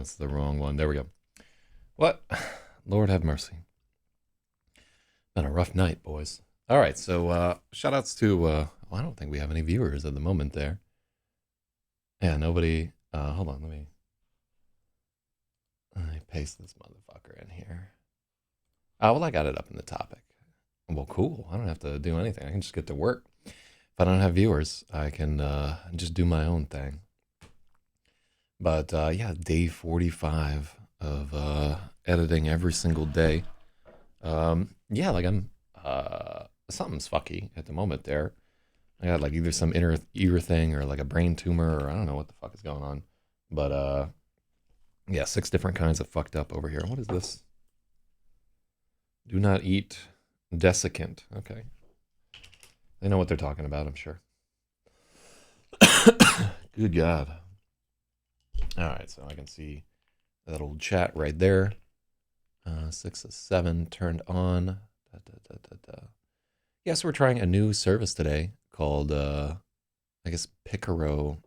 That's the wrong one. There we go. What? Lord have mercy. Been a rough night, boys. All right, so shout outs to, well, I don't think we have any viewers at the moment there. Yeah, nobody, hold on, let me paste this motherfucker in here. Well, I got it up in the topic. Well, cool. I don't have to do anything. I can just get to work. If I don't have viewers, I can just do my own thing. But yeah, day 45 of editing every single day. Yeah, like I'm, something's fucky at the moment there. I got like either some inner ear thing or like a brain tumor or I don't know what the fuck is going on. But yeah, 6 different kinds of fucked up over here. What is this? Do not eat desiccant. Okay. They know what they're talking about, I'm sure. Good God. All right, so I can see that old chat right there. 6 of 7 turned on. Yeah, so we're trying a new service today called, I guess, Picaro.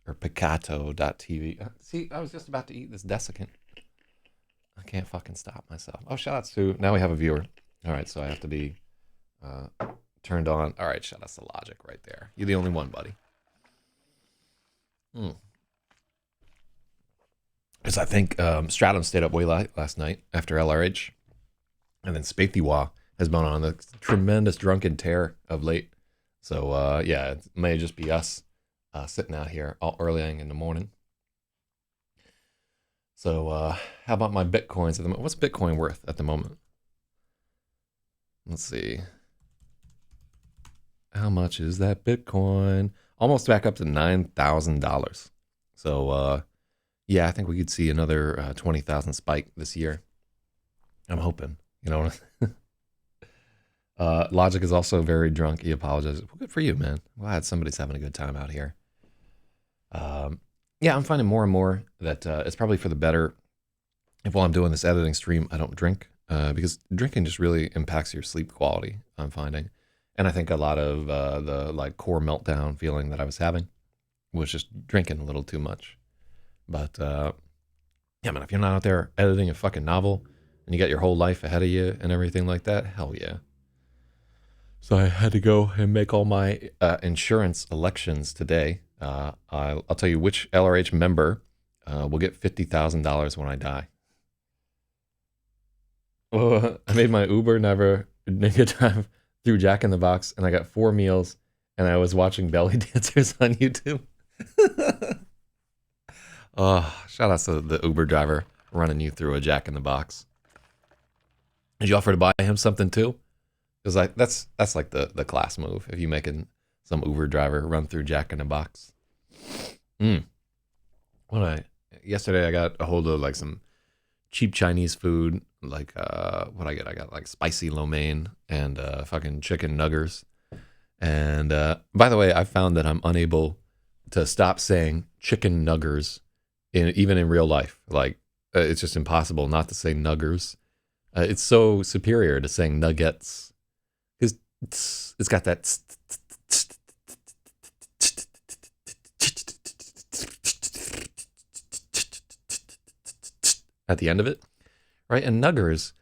Or Picato.tv. See, I was just about to eat this desiccant. I can't fucking stop myself. Oh, shout outs to, now we have a viewer. All right, so I have to be turned on. All right, shout outs to Logic right there. You're the only one, buddy. Because I think Stratum stayed up way last night after LRH. And then Spathywah has been on a tremendous drunken tear of late. So, yeah, it may just be us sitting out here all early in the morning. So, how about my Bitcoins at the moment? What's Bitcoin worth at the moment? Let's see. How much is that Bitcoin? Almost back up to $9,000. So, yeah, I think we could see another 20,000 spike this year. I'm hoping, you know. Logic is also very drunk. He apologizes. Well, good for you, man. Glad somebody's having a good time out here. Yeah, I'm finding more and more that it's probably for the better if while I'm doing this editing stream, I don't drink because drinking just really impacts your sleep quality, I'm finding. And I think a lot of the like core meltdown feeling that I was having was just drinking a little too much. But Yeah, man, if you're not out there editing a fucking novel and you got your whole life ahead of you and everything like that, hell yeah. So I had to go and make all my insurance elections today. I'll tell you which LRH member will get $50,000 when I die. Well, I made my Uber never make a time through Jack in the Box, and I got 4 meals, and I was watching belly dancers on YouTube. Oh, shout out to the Uber driver running you through a Jack in the Box. Did you offer to buy him something too? Because like that's like the class move. If you making some Uber driver run through Jack in the Box. Mm. What I Yesterday I got a hold of like some cheap Chinese food. Like what I get? I got like spicy lo mein and fucking chicken nuggers. And by the way, I found that I'm unable to stop saying chicken nuggers even in real life. Like it's just impossible not to say nuggers. It's so superior to saying nuggets because it's got that at the end of it, right? And nuggers,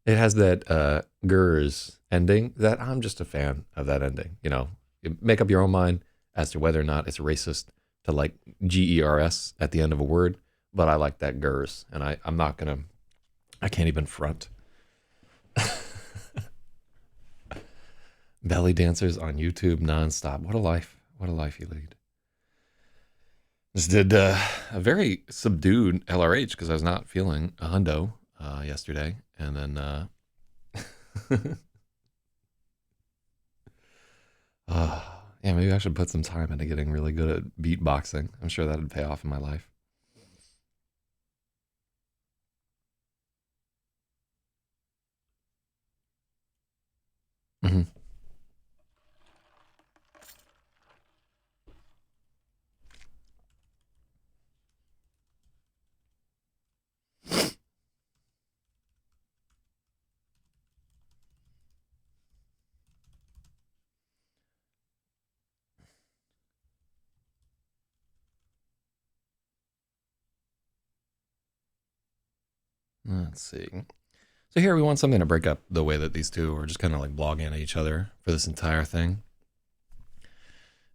it has that gers ending that I'm just a fan of that ending. You know, you make up your own mind as to whether or not it's racist to like GERS at the end of a word, but I like that gers, and I'm not gonna, I can't even front. Belly dancers on YouTube nonstop. What a life! What a life you lead. Just did a very subdued LRH because I was not feeling a hundo yesterday, and then yeah, maybe I should put some time into getting really good at beatboxing. I'm sure that'd pay off in my life. Mm-hmm. Let's see. So here we want something to break up the way that these two are just kind of like blogging at each other for this entire thing.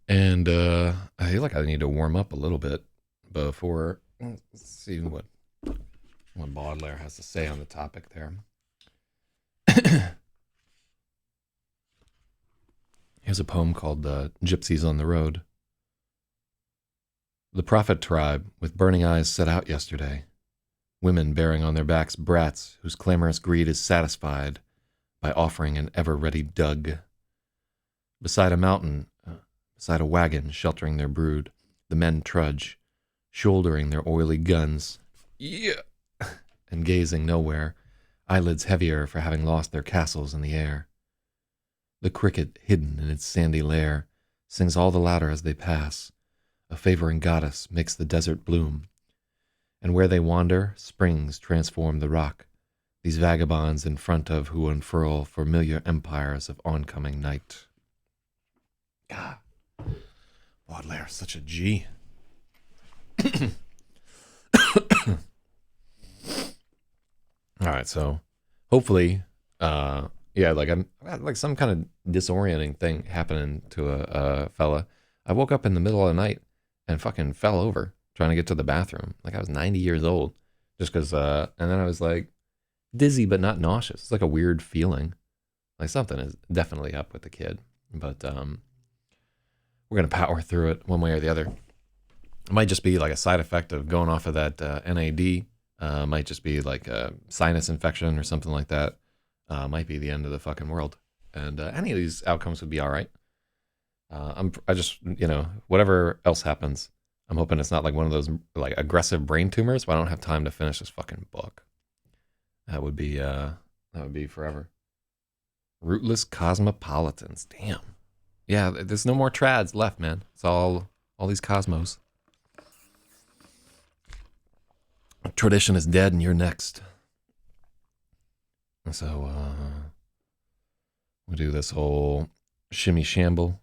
And I feel like I need to warm up a little bit before. Let's see what Baudelaire has to say on the topic there. Here's a poem called Gypsies on the Road. The prophet tribe with burning eyes set out yesterday. Women bearing on their backs brats whose clamorous greed is satisfied by offering an ever-ready dug. Beside a mountain, beside a wagon sheltering their brood, the men trudge, shouldering their oily guns, yeah, and gazing nowhere, eyelids heavier for having lost their castles in the air. The cricket, hidden in its sandy lair, sings all the louder as they pass. A favoring goddess makes the desert bloom. And where they wander, springs transform the rock, these vagabonds in front of who unfurl familiar empires of oncoming night. God, Baudelaire, such a G. All right, so hopefully, yeah, like I had like some kind of disorienting thing happening to a fella. I woke up in the middle of the night and fucking fell over trying to get to the bathroom. Like I was 90 years old, just because. And then I was like dizzy but not nauseous. It's like a weird feeling. Like something is definitely up with the kid, but we're gonna power through it one way or the other. It might just be like a side effect of going off of that NAD. Might just be like a sinus infection or something like that. Might be the end of the fucking world. And any of these outcomes would be all right. I just, whatever else happens, I'm hoping it's not like one of those like aggressive brain tumors, but I don't have time to finish this fucking book. That would be forever. Rootless cosmopolitans. Damn. Yeah, there's no more trads left, man. It's all these cosmos. Tradition is dead and you're next. So we'll do this whole shimmy shamble.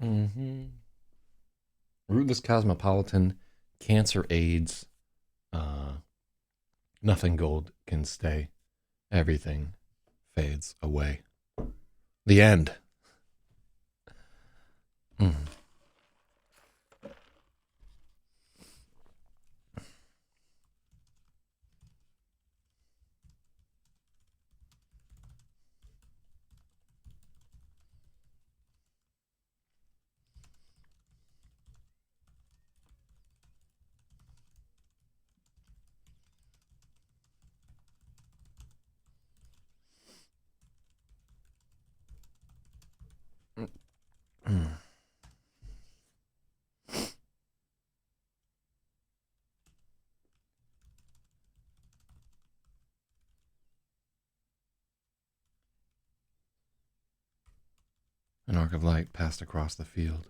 Mm-hmm. Rootless cosmopolitan, cancer AIDS, uh, nothing gold can stay. Everything fades away. The end. Mm. Mm. An arc of light passed across the field.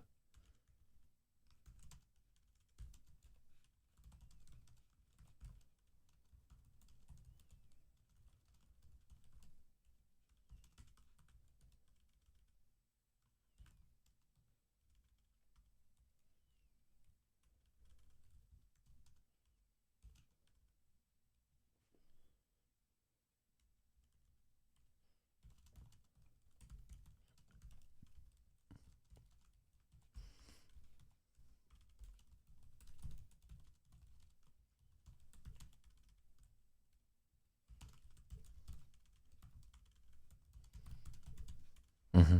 Mm-hmm.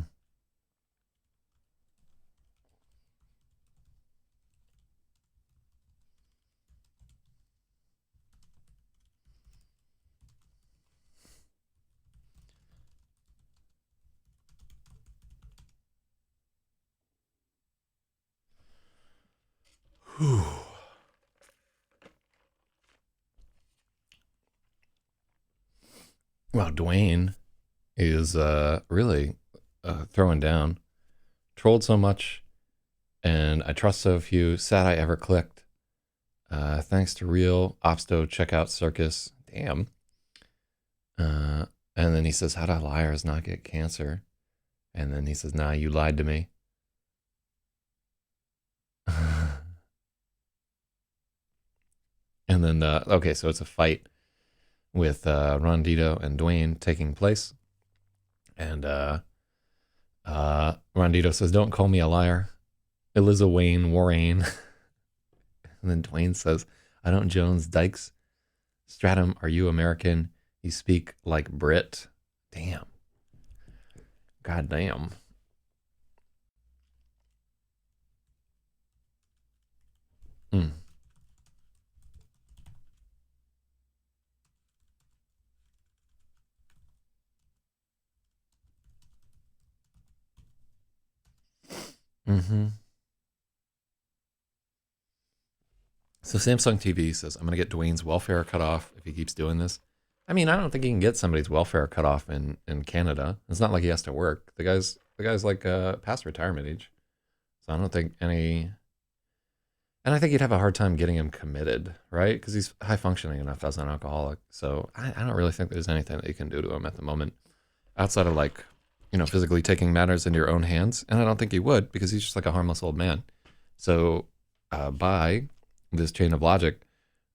Whew. Wow, Dwayne is really throwing down. Trolled so much, and I trust so few. Sad I ever clicked. Thanks to real Opsto checkout circus. Damn. And then he says, "How do liars not get cancer?" And then he says, "Nah, you lied to me." And then, okay, so it's a fight with Rondito and Dwayne taking place. And Rondito says, "Don't call me a liar. Eliza Wayne Warren." And then Dwayne says, "I don't Jones Dykes. Stratum, are you American? You speak like Brit." Damn. God damn. Mm. Mm-hmm. So Samsung TV says, "I'm going to get Dwayne's welfare cut off if he keeps doing this." I mean, I don't think he can get somebody's welfare cut off in Canada. It's not like he has to work. The guy's like past retirement age. So I don't think any, and I think you'd have a hard time getting him committed, right? Because he's high functioning enough as an alcoholic. So I don't really think there's anything that you can do to him at the moment outside of like, physically taking matters into your own hands. And I don't think he would because he's just like a harmless old man. So by this chain of logic,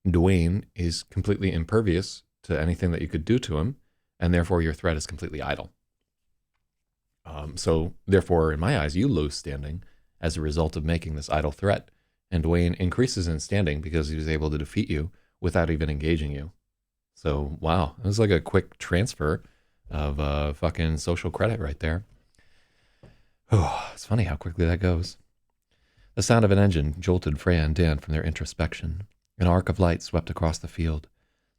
Dwayne is completely impervious to anything that you could do to him, and therefore your threat is completely idle. So therefore, in my eyes, you lose standing as a result of making this idle threat. And Dwayne increases in standing because he was able to defeat you without even engaging you. So wow, it was like a quick transfer of fucking social credit right there. Oh, it's funny how quickly that goes. The sound of an engine jolted Freya and Dan from their introspection. An arc of light swept across the field.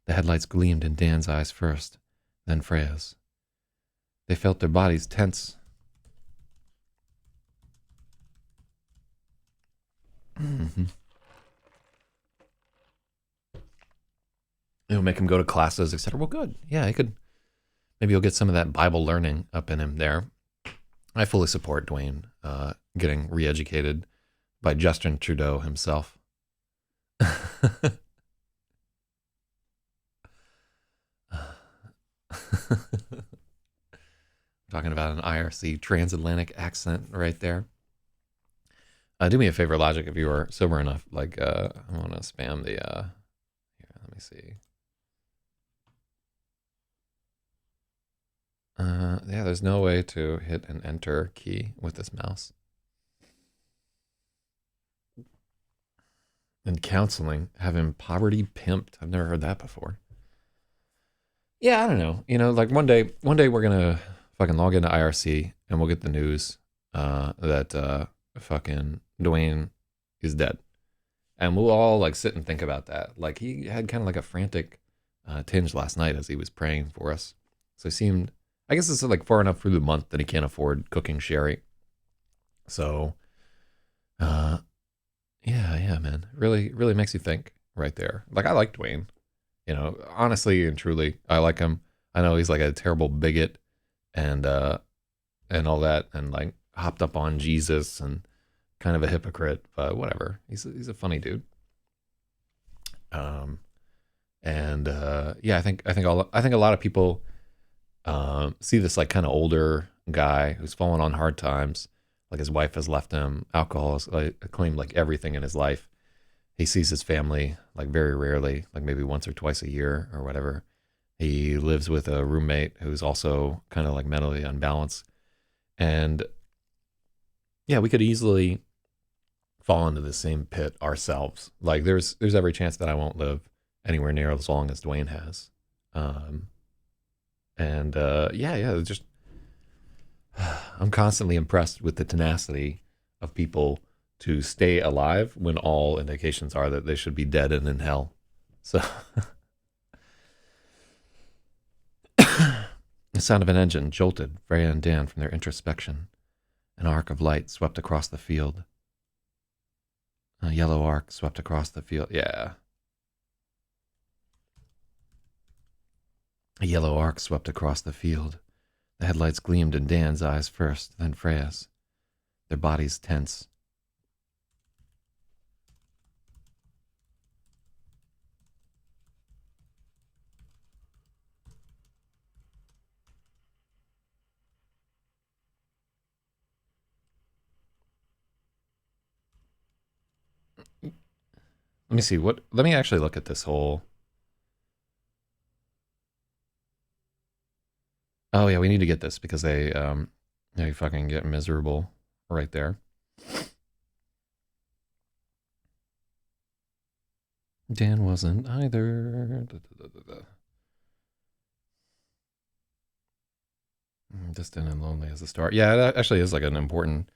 The headlights gleamed in Dan's eyes first, then Freya's. They felt their bodies tense. Mm-hmm. It'll make him go to classes, etc. Well, good. Yeah, he could. Maybe you'll get some of that Bible learning up in him there. I fully support Dwayne getting re-educated by Justin Trudeau himself. Talking about an IRC transatlantic accent right there. Do me a favor, Logic, if you are sober enough. Like, I want to spam the. Here, let me see. Yeah, there's no way to hit an enter key with this mouse. And counseling, having poverty pimped. I've never heard that before. Yeah, I don't know. You know, like one day we're gonna fucking log into IRC and we'll get the news that fucking Dwayne is dead, and we'll all like sit and think about that. Like he had kind of like a frantic tinge last night as he was praying for us. So he seemed, I guess it's like far enough through the month that he can't afford cooking sherry. So, uh, yeah, man, really makes you think right there. Like I like Dwayne. You know, honestly and truly, I like him. I know he's like a terrible bigot and all that, and like hopped up on Jesus and kind of a hypocrite, but whatever. He's a funny dude. Um, and yeah, I think a lot of people see this like kind of older guy who's fallen on hard times. Like his wife has left him, alcohol has like, claimed like everything in his life. He sees his family like very rarely, like maybe once or twice a year or whatever. He lives with a roommate who's also kind of like mentally unbalanced. And yeah, we could easily fall into the same pit ourselves. Like there's every chance that I won't live anywhere near as long as Dwayne has. Um, and yeah, just I'm constantly impressed with the tenacity of people to stay alive when all indications are that they should be dead and in hell. So the sound of an engine jolted Freya and Dan from their introspection. An arc of light swept across the field. A yellow arc swept across the field. Yeah. A yellow arc swept across the field. The headlights gleamed in Dan's eyes first, then Freya's. Their bodies tense. Let me see what. Let me actually look at this whole. Oh yeah, we need to get this because they fucking get miserable right there. Dan wasn't either. Distant and lonely as a star. Yeah, that actually is like an important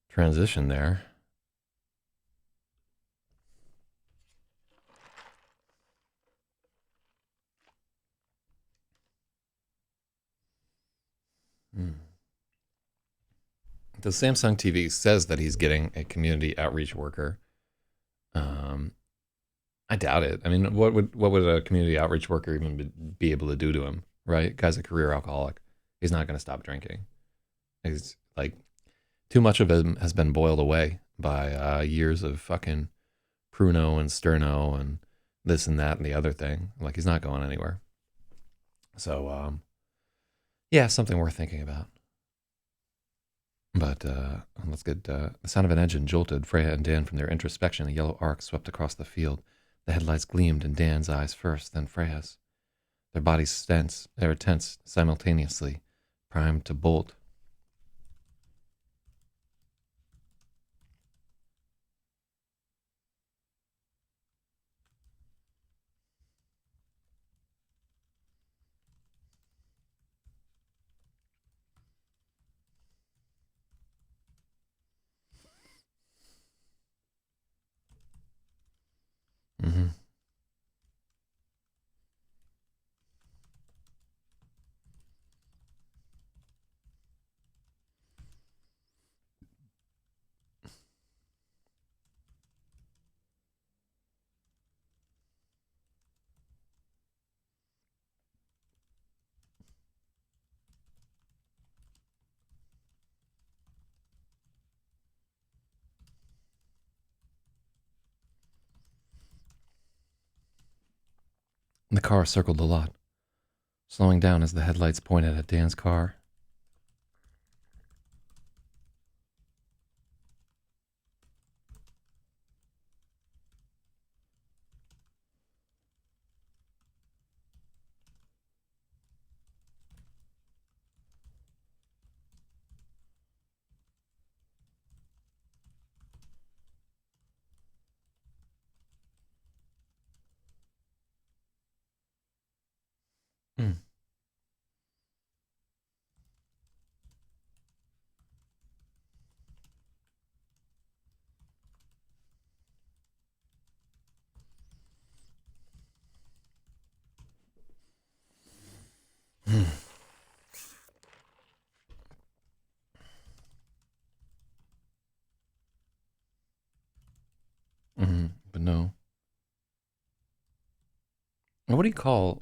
transition there. Hmm. The Samsung TV says that he's getting a community outreach worker. Um, I doubt it. I mean, what would a community outreach worker even be able to do to him? Right? Guy's a career alcoholic. He's not going to stop drinking. He's like too much of him has been boiled away by years of fucking Pruno and Sterno and this and that and the other thing. Like he's not going anywhere. So yeah, something worth thinking about. But let's get the sound of an engine jolted Freya and Dan from their introspection. A yellow arc swept across the field. The headlights gleamed in Dan's eyes first, then Freya's. Their bodies tense, they were tense simultaneously, primed to bolt. Mm-hmm. The car circled the lot, slowing down as the headlights pointed at Dan's car. Mm. But no. What do you call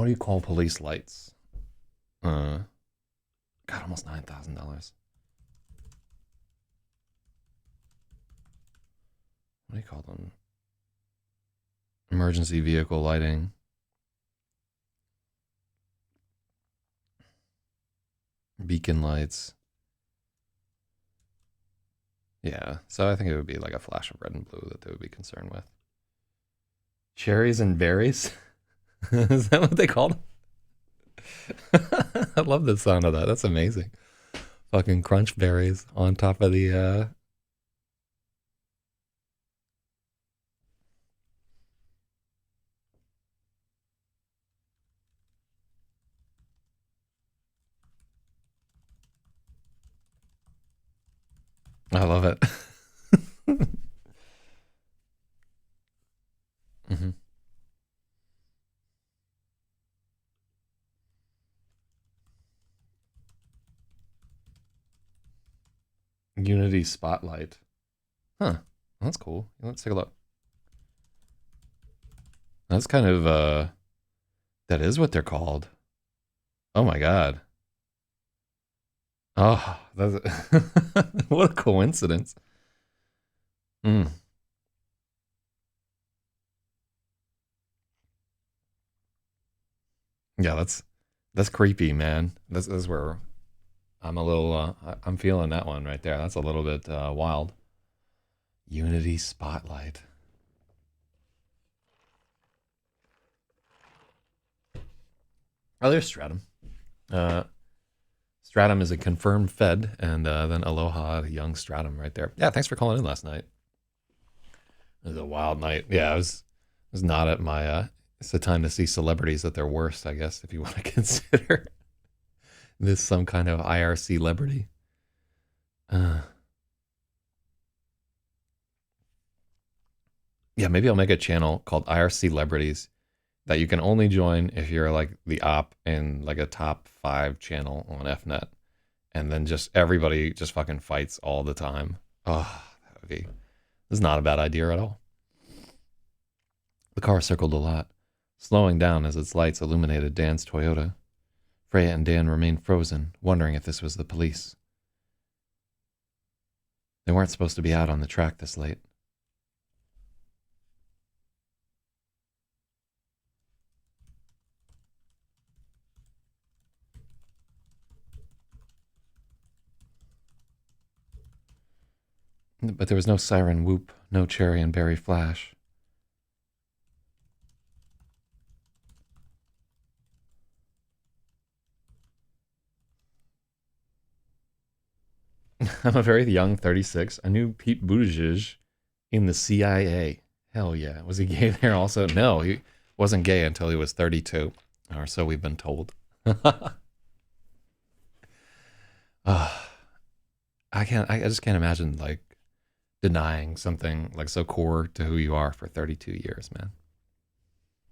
what do you call police lights? Uh God, almost $9,000. What do you call them? Emergency vehicle lighting. Beacon lights. Yeah, so I think it would be like a flash of red and blue that they would be concerned with. Cherries and berries? Is that what they called them? I love the sound of that. That's amazing. Fucking crunch berries on top of the I love it. hmm Unity spotlight. Huh. That's cool. Let's take a look. That's kind of that is what they're called. Oh my god. Oh, that's what a coincidence. Mm. Yeah, that's creepy, man. That's where I'm a little I'm feeling that one right there. That's a little bit wild. Unity spotlight. Oh, there's Stratum. Uh, Stratum is a confirmed Fed, and then Aloha, young Stratum, right there. Yeah, thanks for calling in last night. It was a wild night. Yeah, I was not at my. It's the time to see celebrities at their worst, I guess, if you want to consider this some kind of IRC celebrity. Uh, yeah, maybe I'll make a channel called IRC Celebrities that you can only join if you're like the op in like a top 5 channel on FNet, and then just everybody just fucking fights all the time. Oh, that would be. This is not a bad idea at all. The car circled a lot, slowing down as its lights illuminated Dan's Toyota. Freya and Dan remained frozen, wondering if this was the police. They weren't supposed to be out on the track this late. But there was no siren whoop, no cherry and berry flash. I'm a very young 36. I knew Pete Buttigieg in the CIA. Hell yeah. Was he gay there also? No, he wasn't gay until he was 32, or so we've been told. I just can't imagine like denying something like so core to who you are for 32 years, man.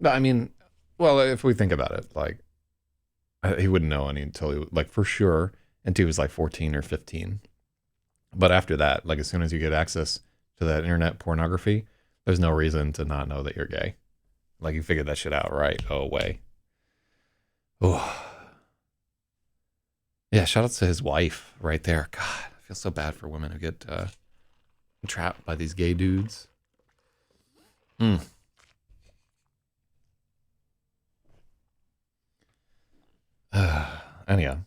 But I mean, well, if we think about it, like he wouldn't know any until he like for sure until he was like 14 or 15. But after that, like as soon as you get access to that internet pornography, there's no reason to not know that you're gay. Like you figured that shit out right away. Oh, yeah. Shout out to his wife right there. God, I feel so bad for women who get trapped by these gay dudes. Mm. Anyhow.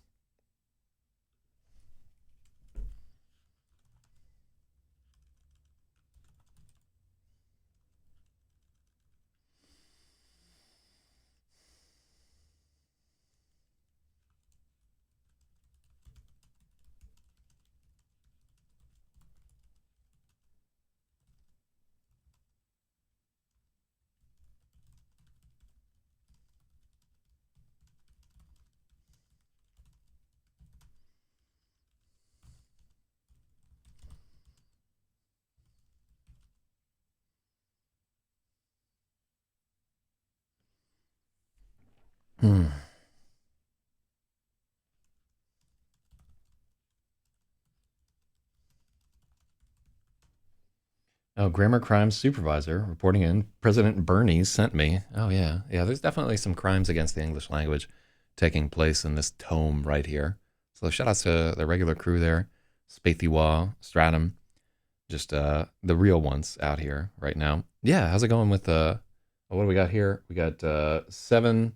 Hmm. Oh, grammar crimes supervisor reporting in. President Bernie sent me. Oh, yeah. Yeah, there's definitely some crimes against the English language taking place in this tome right here. So shout out to the regular crew there. Spathiwa, Stratum, just the real ones out here right now. Yeah, how's it going with what do we got here? We got 7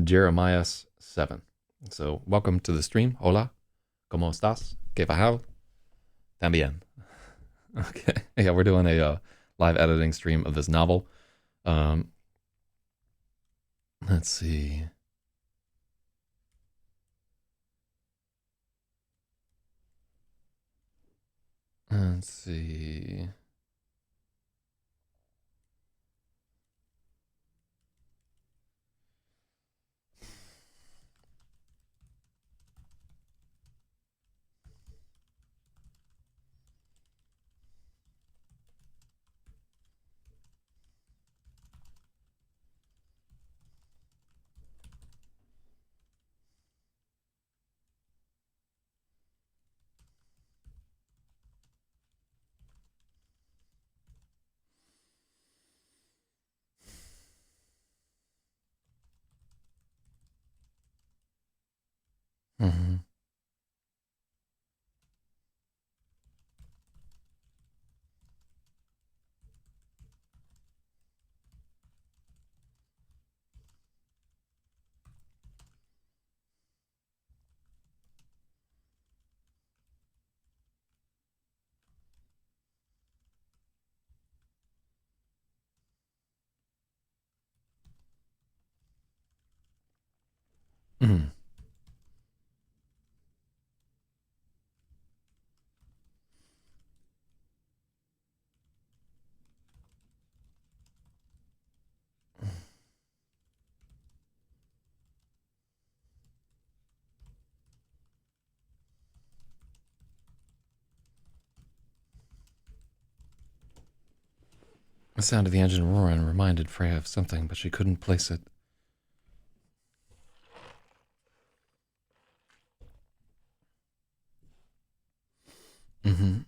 Jeremiah's 7. So welcome to the stream. Hola. ¿Cómo estás? ¿Qué pasó? También. Okay. Yeah, we're doing a live editing stream of this novel. Um, let's see. Let's see. Mm-hmm. Mm-hmm. The sound of the engine roaring reminded Freya of something, but she couldn't place it. Mm-hmm.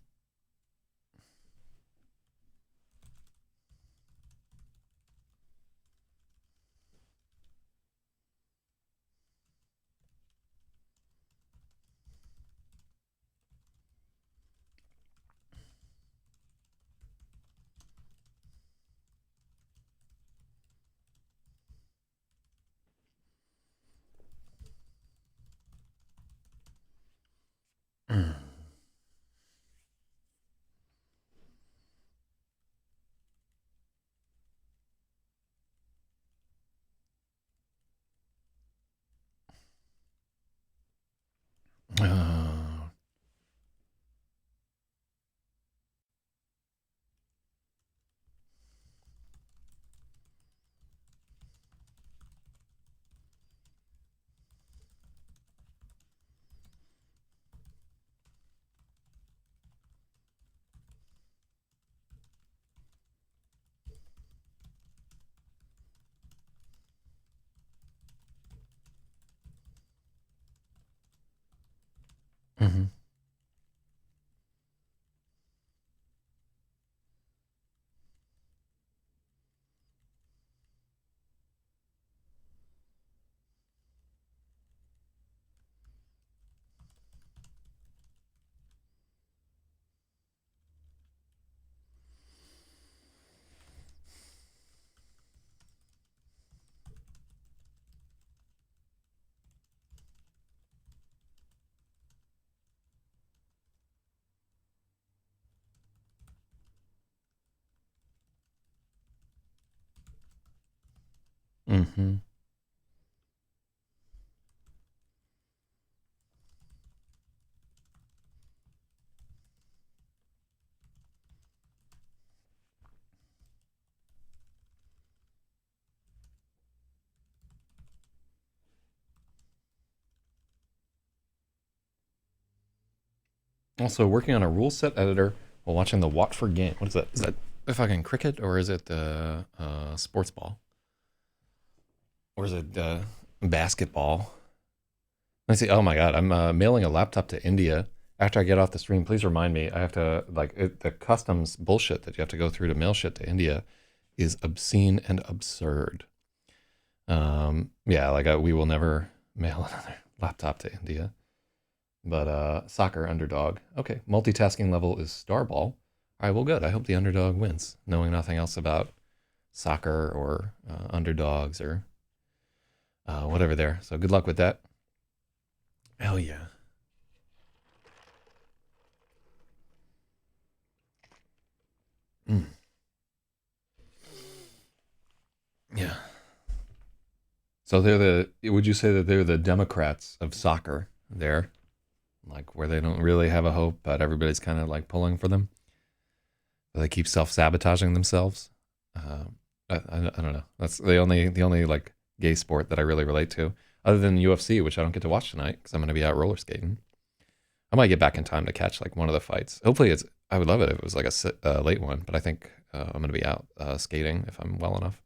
Mm-hmm. Also, working on a rule set editor while watching the Watford game. What is that? Is that the fucking cricket or is it the sports ball? Or is it basketball? Let me see. Oh my god, I'm mailing a laptop to India. After I get off the stream, please remind me. I have to the customs bullshit that you have to go through to mail shit to India is obscene and absurd. Yeah, we will never mail another laptop to India. But soccer underdog. Okay, multitasking level is starball. All right, well, good. I hope the underdog wins, knowing nothing else about soccer or underdogs or whatever there. So good luck with that. Hell yeah. Mm, yeah. So they're would you say that they're the Democrats of soccer there? Like where they don't really have a hope, but everybody's kind of like pulling for them. They keep self sabotaging themselves. Uh, I don't know. That's the only like gay sport that I really relate to, other than UFC, which I don't get to watch tonight because I'm going to be out roller skating. I might get back in time to catch like one of the fights. Hopefully, it's. I would love it if it was like a late one, but I think I'm going to be out skating if I'm well enough.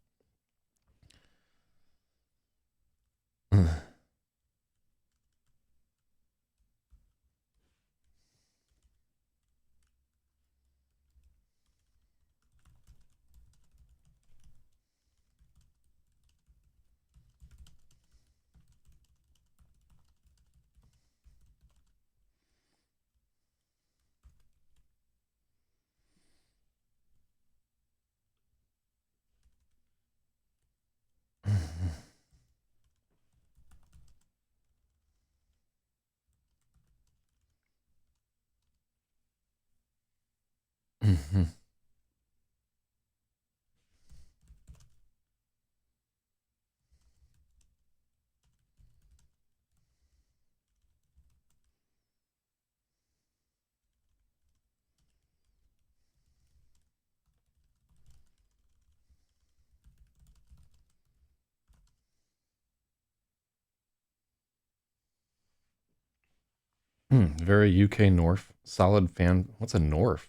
Very UK North. Solid fan. What's a North?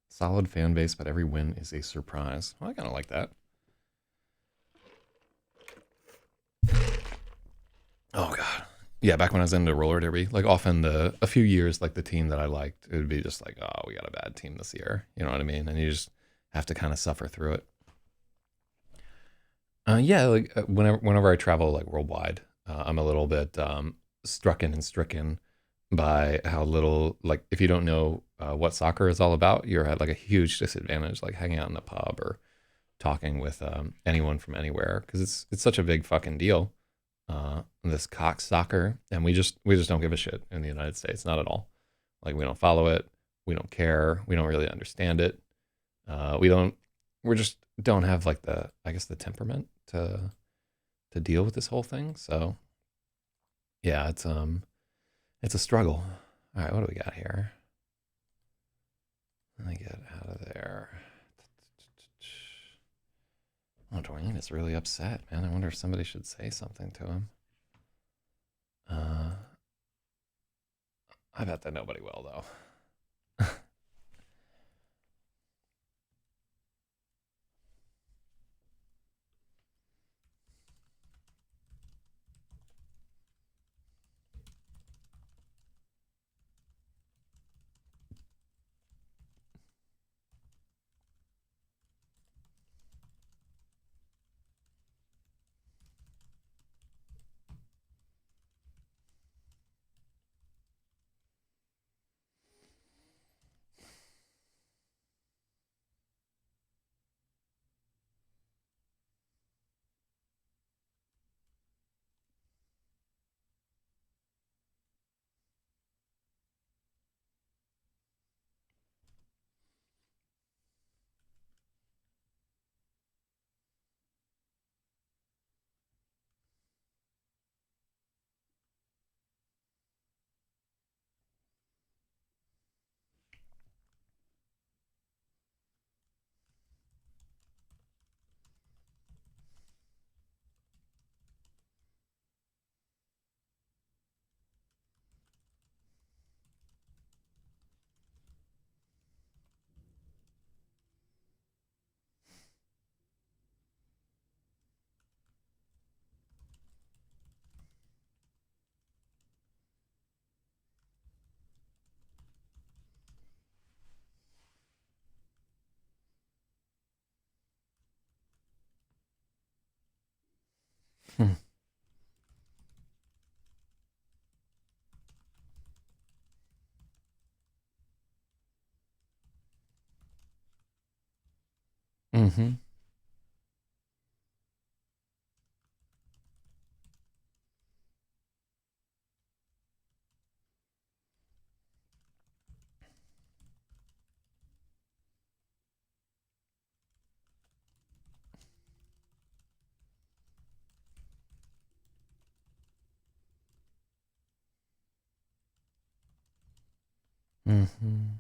Solid fan base, but every win is a surprise. Well, I kind of like that. Oh god. Yeah, back when I was into roller derby, like often a few years, like the team that I liked, it would be just like, oh, we got a bad team this year. You know what I mean? And you just have to kind of suffer through it. Yeah, like whenever I travel like worldwide, I'm a little bit strucken and stricken by how little like if you don't know what soccer is all about, you're at like a huge disadvantage, like hanging out in a pub or talking with anyone from anywhere because it's such a big fucking deal. This cock soccer, and we just don't give a shit in the United States, not at all. Like we don't follow it, we don't care, we don't really understand it. We don't, we just don't have like the I guess the temperament to deal with this whole thing. So yeah, it's a struggle. All right, what do we got here? Let me get out of there. Oh, Dwayne is really upset, man. I wonder if somebody should say something to him. Uh, I bet that nobody will, though. Hmm. Mm-hmm. Mm-hmm.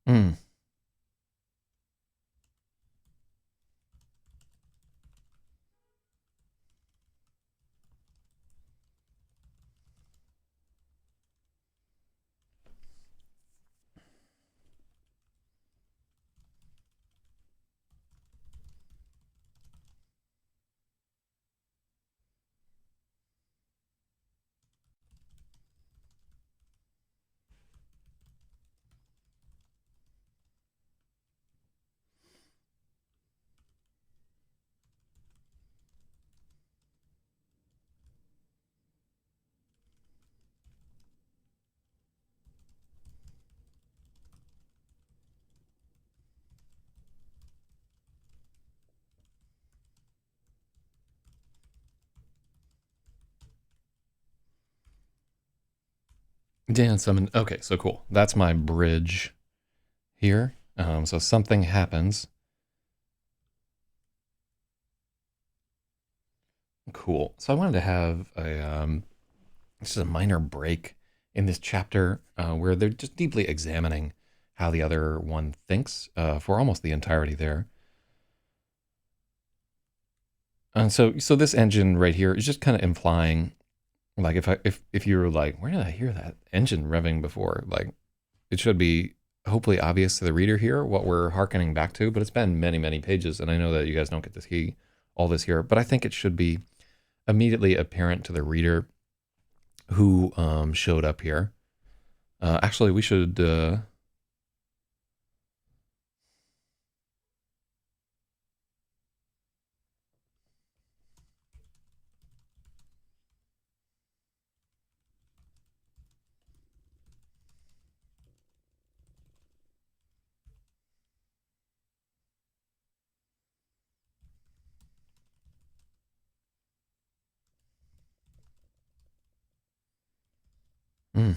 Mm. Dan summon. Okay, so cool. That's my bridge here. So something happens. Cool. So I wanted to have just a minor break in this chapter where they're just deeply examining how the other one thinks for almost the entirety there. And so this engine right here is just kind of implying, like, if you were like, where did I hear that engine revving before? Like, it should be hopefully obvious to the reader here what we're hearkening back to, but it's been many, many pages, and I know that you guys don't get to see all this here, but I think it should be immediately apparent to the reader who showed up here. Actually, we should. Mm,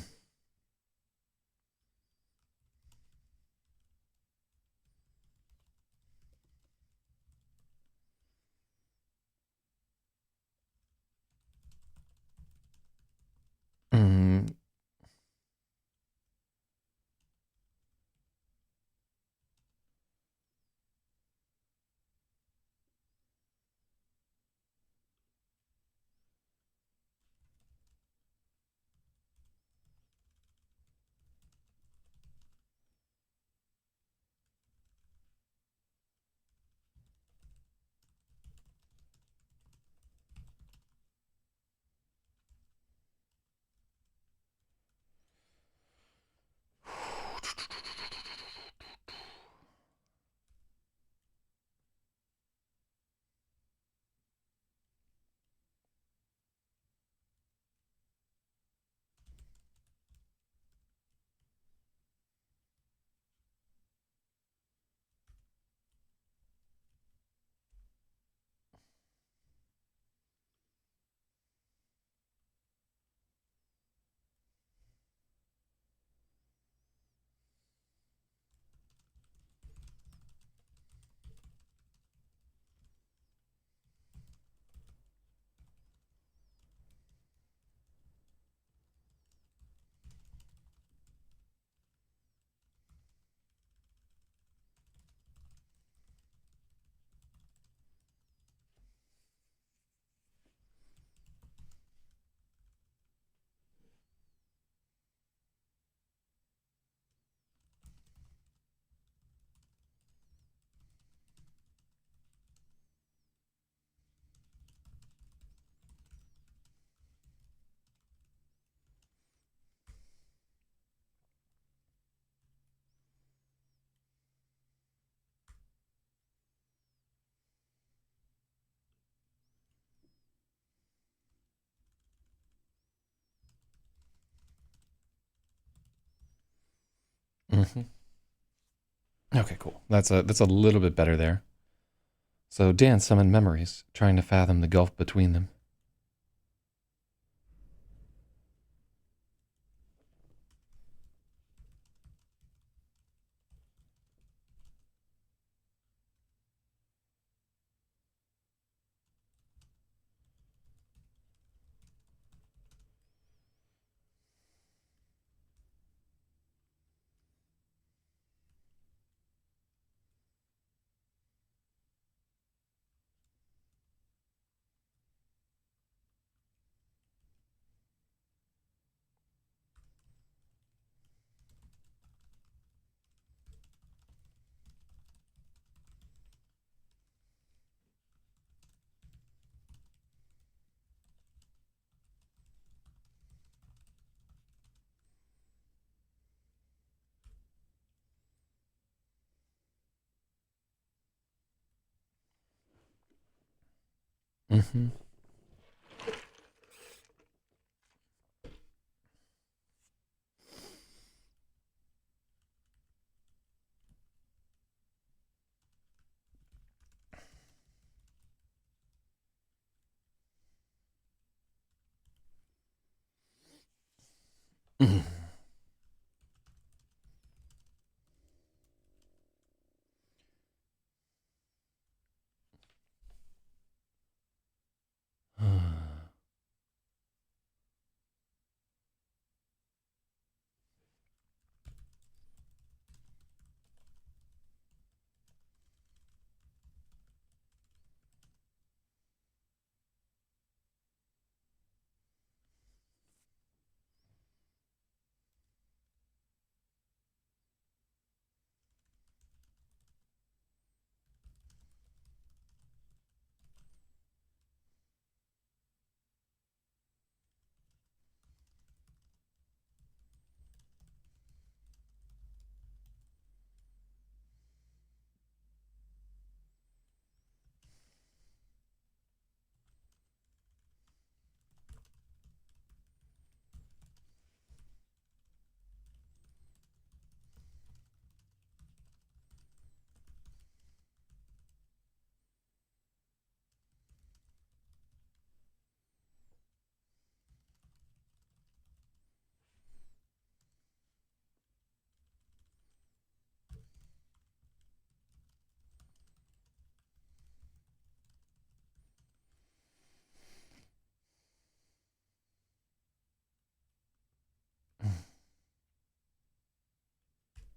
Mm-hmm. Okay, cool. That's a little bit better there. So Dan summoned memories, trying to fathom the gulf between them. Mm-hmm.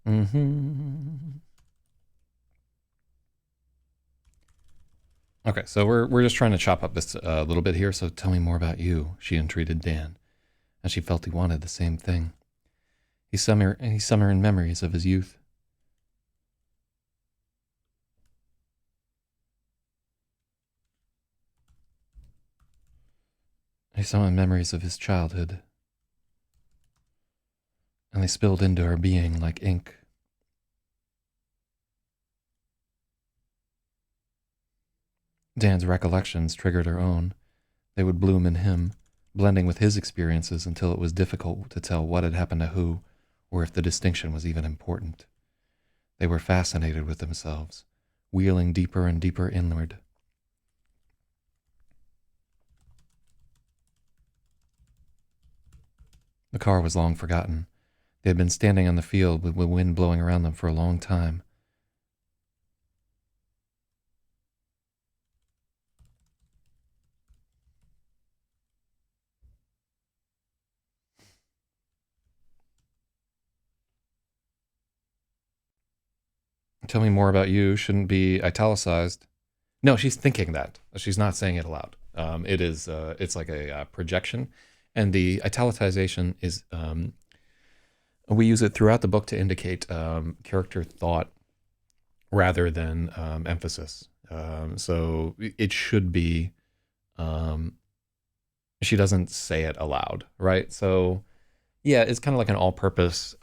Mm-hmm. Okay, so we're just trying to chop up this a little bit here. So tell me more about you. She entreated Dan, and she felt he wanted the same thing. He summoned memories of his youth. He summoned memories of his childhood, and they spilled into her being like ink. Dan's recollections triggered her own. They would bloom in him, blending with his experiences until it was difficult to tell what had happened to who, or if the distinction was even important. They were fascinated with themselves, wheeling deeper and deeper inward. The car was long forgotten. They had been standing on the field with the wind blowing around them for a long time. Tell me more about you shouldn't be italicized. No, she's thinking that. She's not saying it aloud. It is. It's like a projection, and the italicization is. We use it throughout the book to indicate character thought rather than emphasis. So it should be. Um, she doesn't say it aloud, right? So yeah, it's kind of like an all-purpose.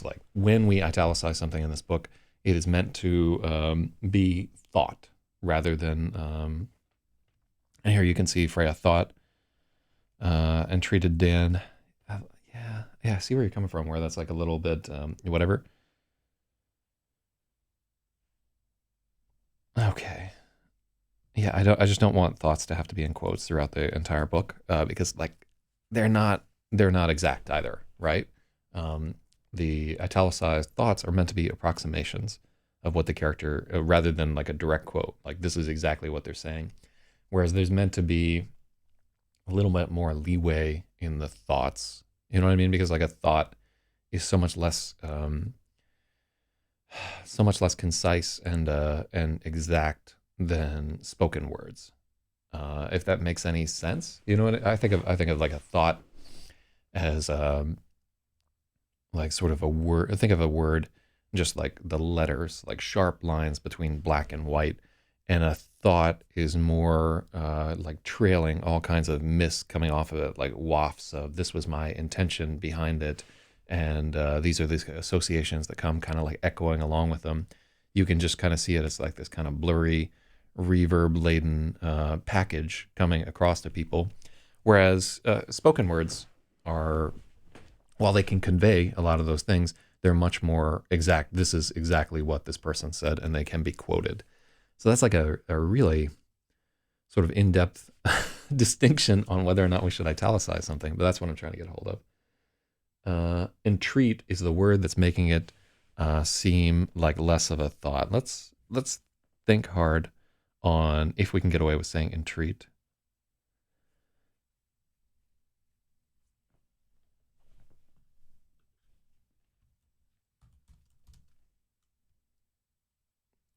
Like when we italicize something in this book, it is meant to be thought rather than. And here you can see Freya thought and treated Dan. Yeah, Yeah, I see where you're coming from, where that's like a little bit, whatever. Okay. Yeah, I just don't want thoughts to have to be in quotes throughout the entire book, because like they're not they're not exact either, right? Um, the italicized thoughts are meant to be approximations of what the character, rather than like a direct quote. Like this is exactly what they're saying. Whereas there's meant to be a little bit more leeway in the thoughts. You know what I mean? Because like a thought is so much less concise and exact than spoken words. If that makes any sense, you know what I think of? I think of like a thought as like sort of a word. I think of a word just like the letters, like sharp lines between black and white, and a thought is more like trailing all kinds of mist coming off of it, like wafts of this was my intention behind it, and these are these associations that come kind of like echoing along with them. You can just kind of see it as like this kind of blurry, reverb laden package coming across to people, whereas spoken words are, while they can convey a lot of those things, they're much more exact. This is exactly what this person said, and they can be quoted. So that's like a really sort of in depth distinction on whether or not we should italicize something, but that's what I'm trying to get a hold of. Entreat is the word that's making it seem like less of a thought. Let's think hard on if we can get away with saying entreat.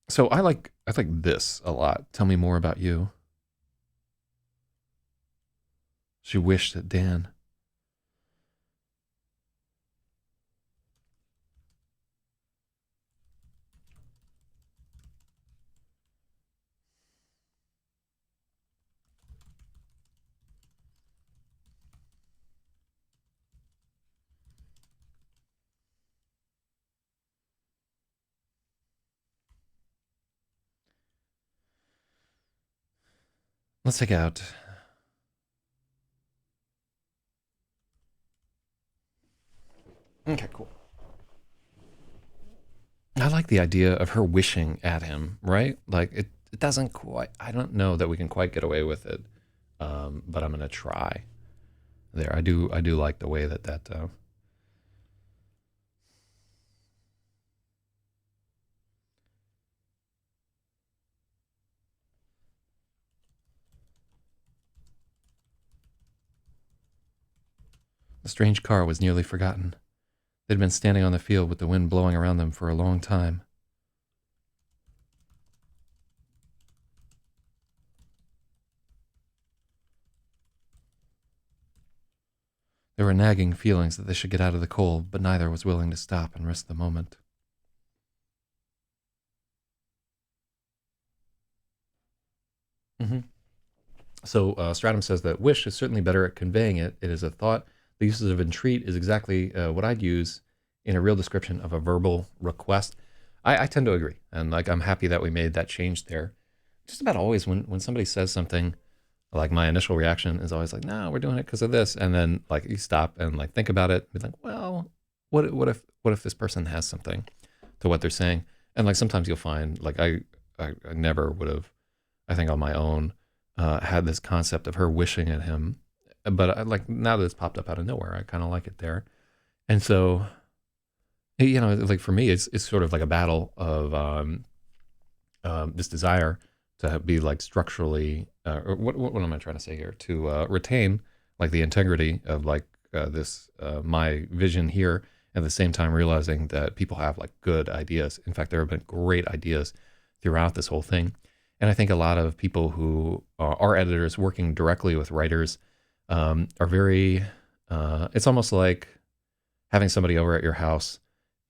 So I like this a lot. Tell me more about you. She wished that Dan. Let's take out. Okay, cool. I like the idea of her wishing at him, right? Like it doesn't quite. I don't know that we can quite get away with it, but I'm gonna try. There, I do like the way that. The strange car was nearly forgotten. They'd been standing on the field with the wind blowing around them for a long time. There were nagging feelings that they should get out of the cold, but neither was willing to stop and risk the moment. Mm-hmm. So Stratum says that wish is certainly better at conveying it. It is a thought. The uses of entreat is exactly what I'd use in a real description of a verbal request. I tend to agree, and like I'm happy that we made that change there. Just about always when somebody says something, like my initial reaction is always like, no, we're doing it because of this, and then like you stop and like think about it, and be like, well, what if this person has something to what they're saying, and like sometimes you'll find like I never would have, I think on my own, had this concept of her wishing at him, but like now that it's popped up out of nowhere, I kind of like it there, and so like for me, it's sort of like a battle of this desire to be like structurally, or what am I trying to say here? To retain like the integrity of like this my vision here, at the same time realizing that people have like good ideas. In fact, there have been great ideas throughout this whole thing, and I think a lot of people who are editors working directly with writers are very. It's almost like having somebody over at your house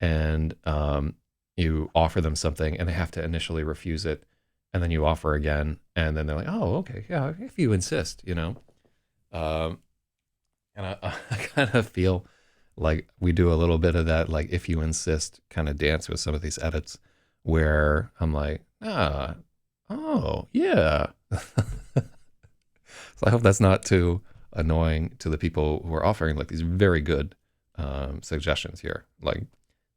and you offer them something and they have to initially refuse it, and then you offer again, and then they're like, oh, okay, yeah, if you insist. um, and I kind of feel like we do a little bit of that, like if you insist kind of dance with some of these edits, where I'm like, oh yeah. So I hope that's not too annoying to the people who are offering like these very good suggestions here. Like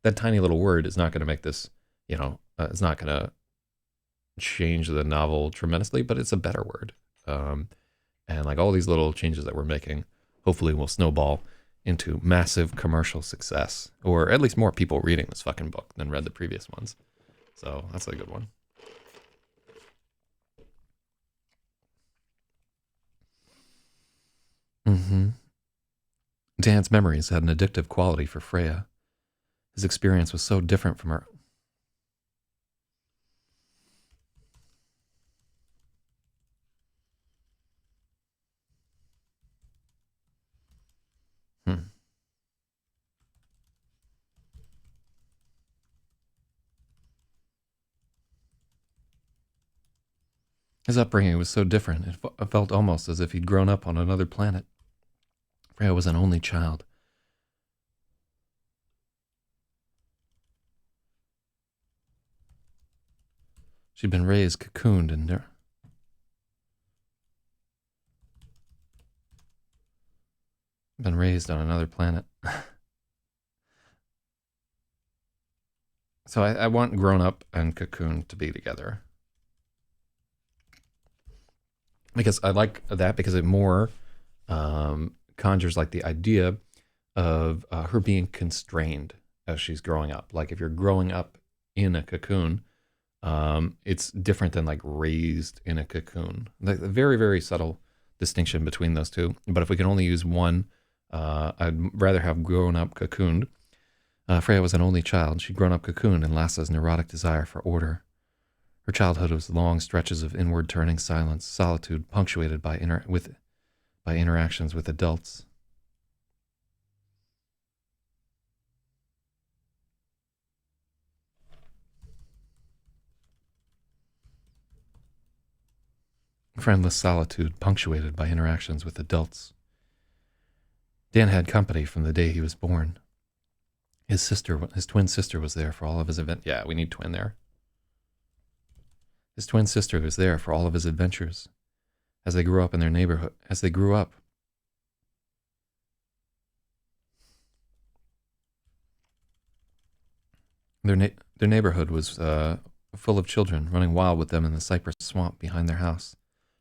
that tiny little word is not going to make this, it's not going to change the novel tremendously, but it's a better word. And like all these little changes that we're making, hopefully will snowball into massive commercial success, or at least more people reading this fucking book than read the previous ones. So that's a good one. Mm-hmm. Dan's memories had an addictive quality for Freya. His experience was so different from her. Hmm. His upbringing was so different, it felt almost as if he'd grown up on another planet. Freya was an only child. She'd been raised, cocooned, and been raised on another planet. So I want grown up and cocooned to be together. Because I like that because it more conjures like the idea of her being constrained as she's growing up. Like if you're growing up in a cocoon, it's different than like raised in a cocoon. Like a very, very subtle distinction between those two. But if we can only use one, I'd rather have grown up cocooned. Freya was an only child. She'd grown up cocooned in Lassa's neurotic desire for order. Her childhood was long stretches of inward turning silence, solitude punctuated by interactions with adults. Friendless solitude punctuated by interactions with adults. Dan had company from the day he was born. His twin sister was there for all of his events. Yeah, we need twin there. His twin sister was there for all of his adventures. As they grew up in their neighborhood, their neighborhood was full of children running wild with them in the cypress swamp behind their house.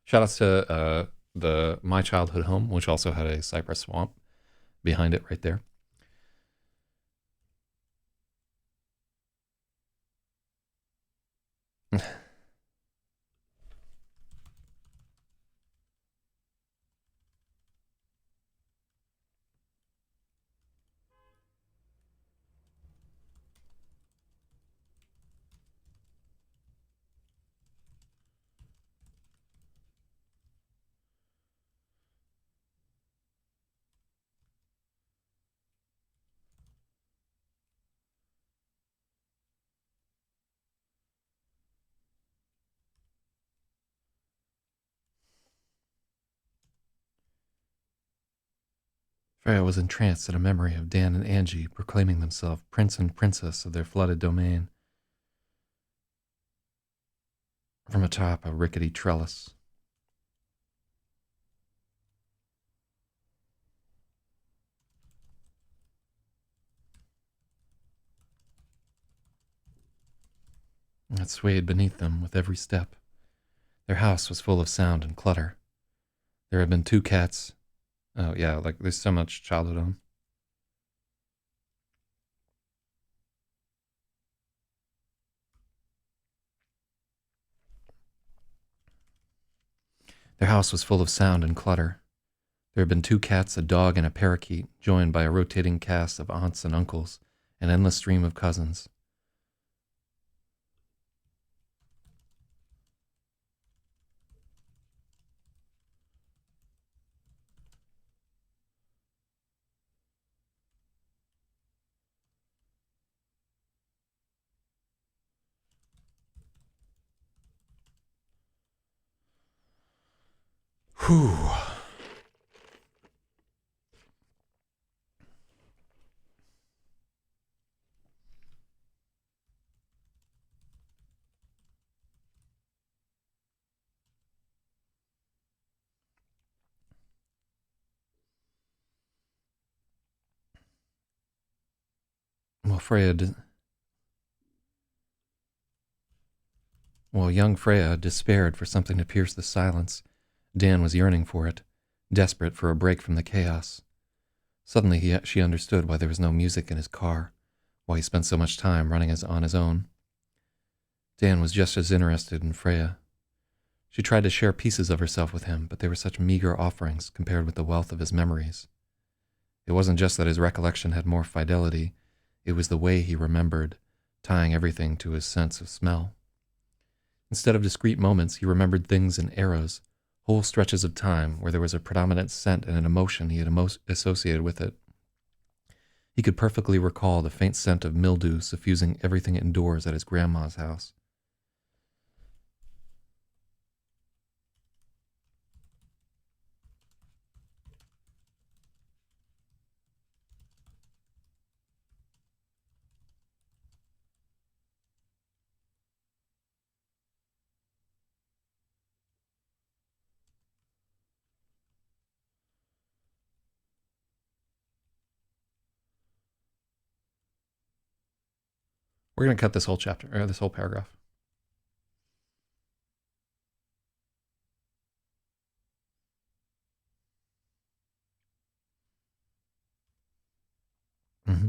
Shout outs to the my childhood home, which also had a cypress swamp behind it right there. Freya was entranced at a memory of Dan and Angie proclaiming themselves prince and princess of their flooded domain from atop a rickety trellis. It swayed beneath them with every step. Their house was full of sound and clutter. There had been two cats. Oh, yeah, like there's so much childhood on. Their house was full of sound and clutter. There had been two cats, a dog, and a parakeet, joined by a rotating cast of aunts and uncles, an endless stream of cousins. Whew. While young Freya despaired for something to pierce the silence, Dan was yearning for it, desperate for a break from the chaos. Suddenly she understood why there was no music in his car, why he spent so much time running on his own. Dan was just as interested in Freya. She tried to share pieces of herself with him, but they were such meager offerings compared with the wealth of his memories. It wasn't just that his recollection had more fidelity, it was the way he remembered, tying everything to his sense of smell. Instead of discrete moments, he remembered things in eras, whole stretches of time where there was a predominant scent and an emotion he had associated with it. He could perfectly recall the faint scent of mildew suffusing everything indoors at his grandma's house. We're going to cut this whole chapter, or this whole paragraph. Mm-hmm.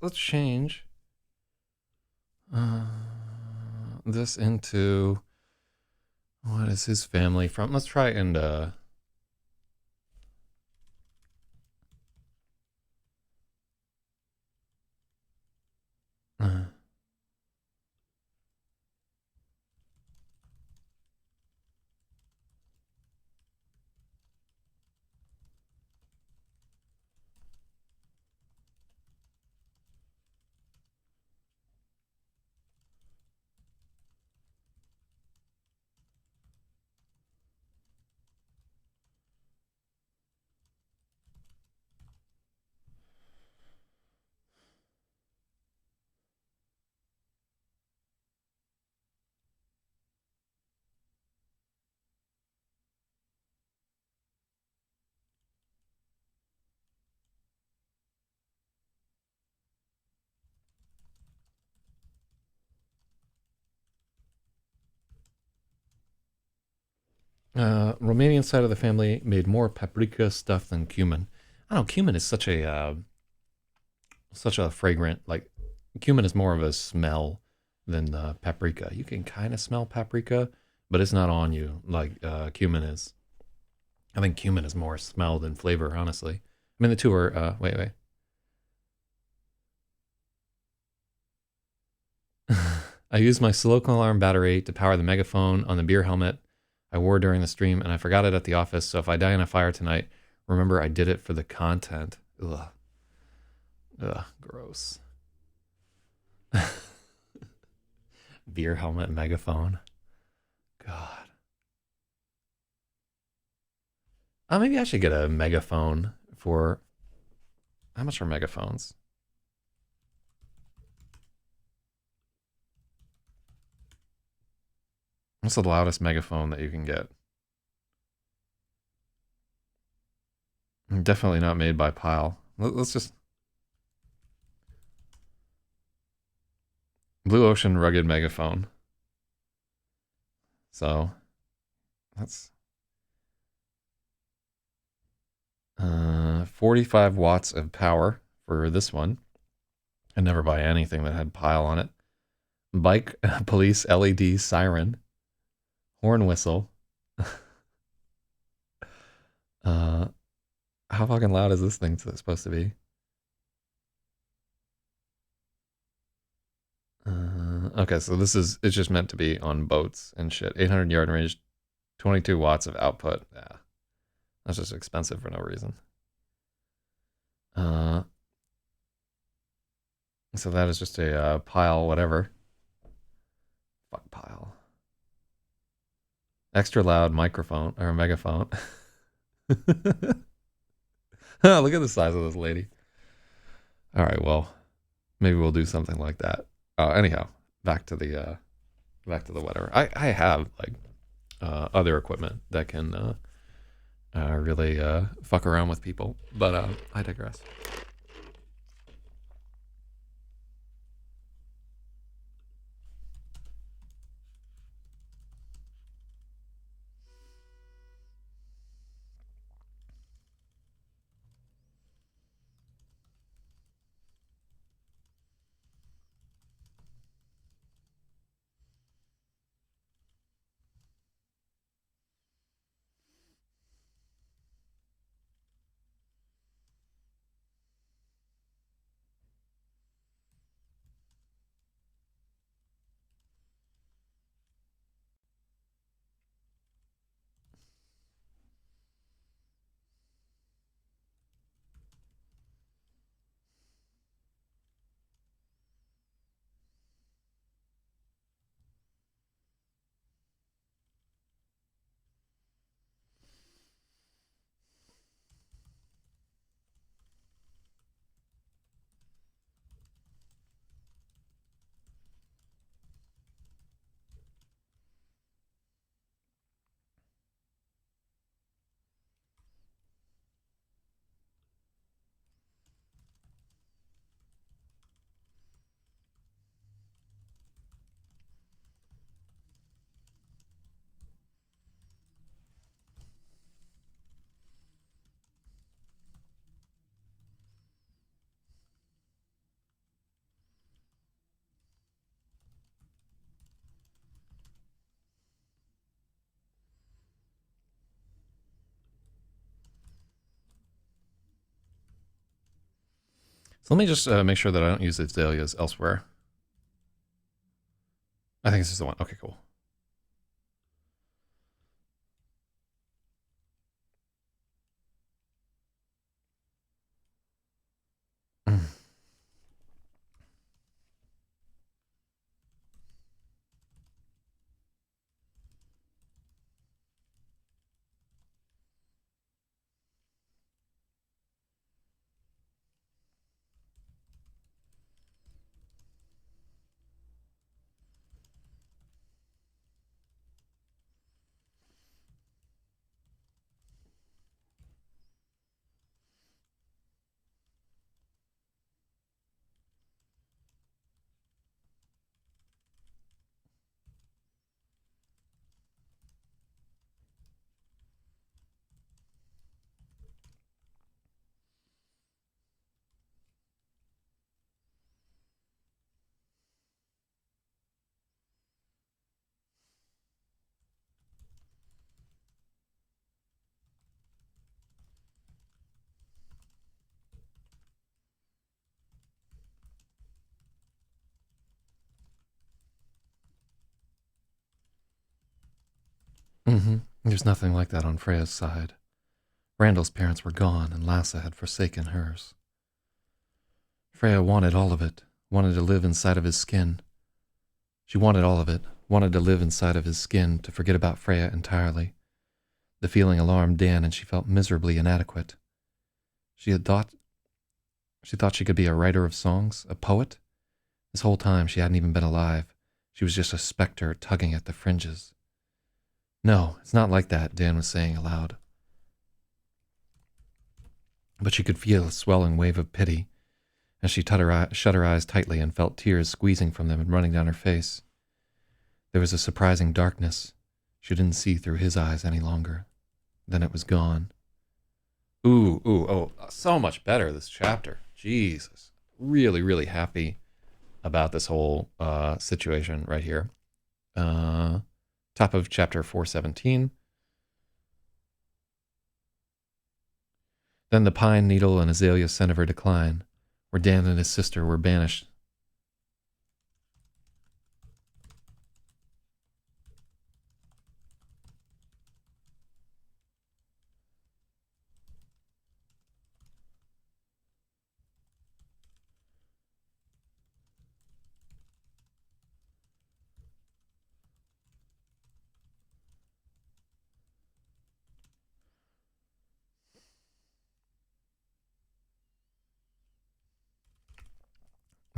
Let's change this into what is his family from? Let's try and uh Romanian side of the family made more paprika stuff than cumin. I don't know. Cumin is such a fragrant, like cumin is more of a smell than paprika. You can kind of smell paprika, but it's not on you like cumin is. I think cumin is more smell than flavor, honestly. I mean, the two are. Wait. I used my silicone alarm battery to power the megaphone on the beer helmet I wore during the stream, and I forgot it at the office. So if I die in a fire tonight, remember I did it for the content. Ugh. Ugh, gross. Beer helmet megaphone. God. Maybe I should get a megaphone for. How much are megaphones? What's the loudest megaphone that you can get? Definitely not made by Pile. Let's just. Blue Ocean rugged megaphone. So that's 45 watts of power for this one. I'd never buy anything that had Pile on it. Bike police LED siren. Horn whistle. How fucking loud is this thing supposed to be? Okay, so it's just meant to be on boats and shit. 800 yard range, 22 watts of output. Yeah, that's just expensive for no reason. So that is just a Pile, whatever. Fuck Pile. Extra loud microphone or megaphone. Look at the size of this lady. All right, well, maybe we'll do something like that. Anyhow, back to the whatever. I have like other equipment that can really fuck around with people, but I digress. So let me just make sure that I don't use azaleas elsewhere. I think this is the one. Okay, cool. Mm-hmm. There's nothing like that on Freya's side. Randall's parents were gone, and Lassa had forsaken hers. Freya wanted all of it, wanted to live inside of his skin. She wanted all of it, wanted to live inside of his skin, to forget about Freya entirely. The feeling alarmed Dan, and she felt miserably inadequate. She thought she could be a writer of songs, a poet. This whole time she hadn't even been alive. She was just a specter tugging at the fringes. No, it's not like that, Dan was saying aloud. But she could feel a swelling wave of pity as she shut her eyes tightly and felt tears squeezing from them and running down her face. There was a surprising darkness. She didn't see through his eyes any longer. Then it was gone. Oh, so much better, this chapter. Jesus. Really, really happy about this whole situation right here. Top of chapter 417. Then the pine needle and azalea scent of her decline, where Dan and his sister were banished.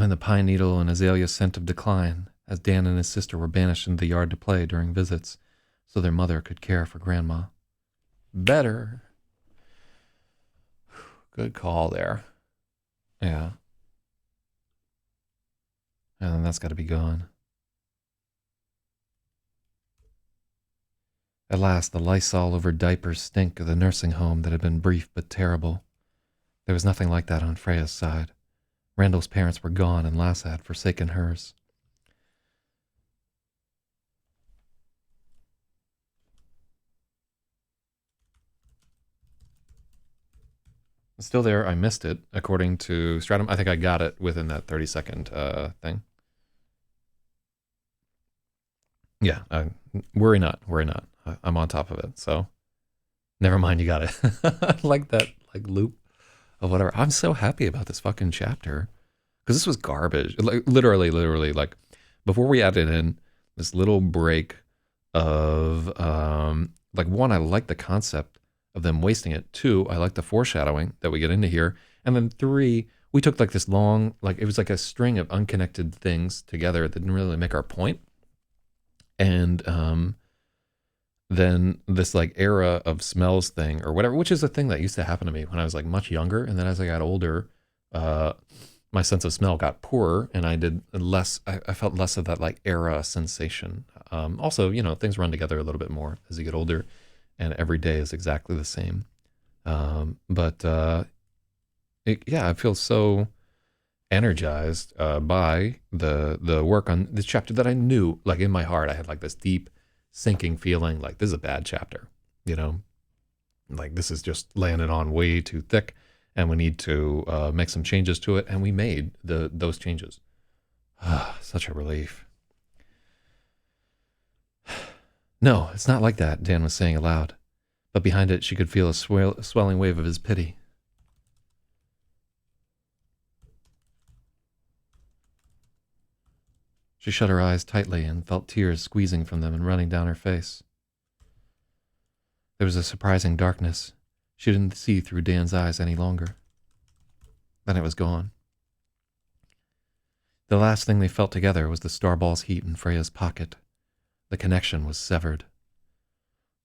and the pine needle and azalea scent of decline, as Dan and his sister were banished into the yard to play during visits, so their mother could care for Grandma. Better. Good call there. Yeah. And then that's got to be gone. At last, the Lysol over diapers stink of the nursing home that had been brief but terrible. There was nothing like that on Freya's side. Randall's parents were gone and Lassa had forsaken hers. It's still there. I missed it, according to Stratum. I think I got it within that 30-second thing. Yeah, worry not. I'm on top of it, so never mind, you got it. I like that loop of whatever. I'm so happy about this fucking chapter. Because this was garbage. Like literally, like before we added in this little break of like one, I like the concept of them wasting it. Two, I like the foreshadowing that we get into here. And then three, we took like this long, like it was like a string of unconnected things together that didn't really make our point. And then this like era of smells thing or whatever, which is a thing that used to happen to me when I was like much younger. And then as I got older, my sense of smell got poorer and I did less, I felt less of that like era sensation. Also, you know, things run together a little bit more as you get older and every day is exactly the same. Yeah, I feel so energized by the work on this chapter that I knew, like in my heart, I had like this deep sinking feeling like this is a bad chapter, you know, like this is just laying it on way too thick and we need to make some changes to it. And we made those changes. Such a relief. No, it's not like that, Dan was saying aloud. But behind it, she could feel a swelling wave of his pity. She shut her eyes tightly and felt tears squeezing from them and running down her face. There was a surprising darkness. She didn't see through Dan's eyes any longer. Then it was gone. The last thing they felt together was the starball's heat in Freya's pocket. The connection was severed.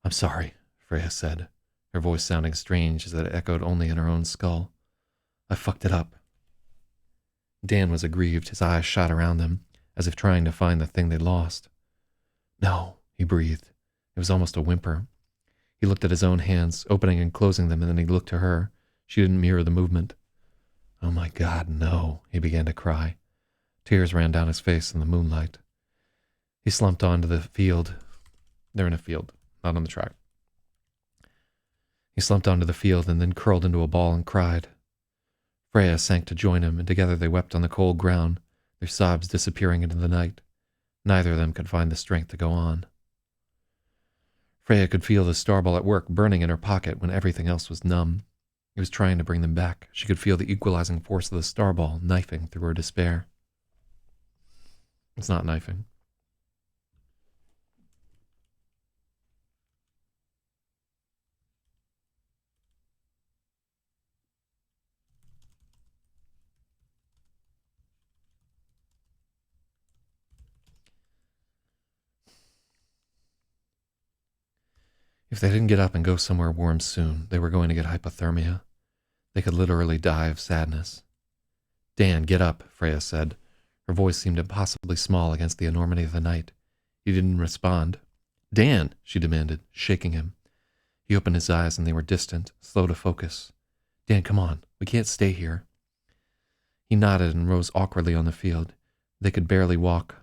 I'm sorry, Freya said, her voice sounding strange as it echoed only in her own skull. I fucked it up. Dan was aggrieved, his eyes shot around them, as if trying to find the thing they'd lost. No, he breathed. It was almost a whimper. He looked at his own hands, opening and closing them, and then he looked to her. She didn't mirror the movement. Oh my God, no, he began to cry. Tears ran down his face in the moonlight. He slumped onto the field. They're in a field, not on the track. He slumped onto the field and then curled into a ball and cried. Freya sank to join him, and together they wept on the cold ground, their sobs disappearing into the night. Neither of them could find the strength to go on. Freya could feel the starball at work burning in her pocket when everything else was numb. It was trying to bring them back. She could feel the equalizing force of the starball knifing through her despair. It's not knifing. If they didn't get up and go somewhere warm soon, they were going to get hypothermia. They could literally die of sadness. Dan, get up, Freya said. Her voice seemed impossibly small against the enormity of the night. He didn't respond. Dan, she demanded, shaking him. He opened his eyes and they were distant, slow to focus. Dan, come on. We can't stay here. He nodded and rose awkwardly on the field. They could barely walk.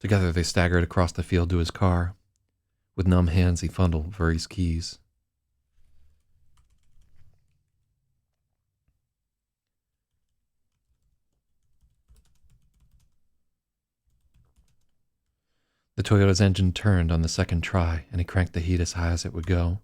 Together they staggered across the field to his car. With numb hands he fumbled for his keys. The Toyota's engine turned on the second try, and he cranked the heat as high as it would go.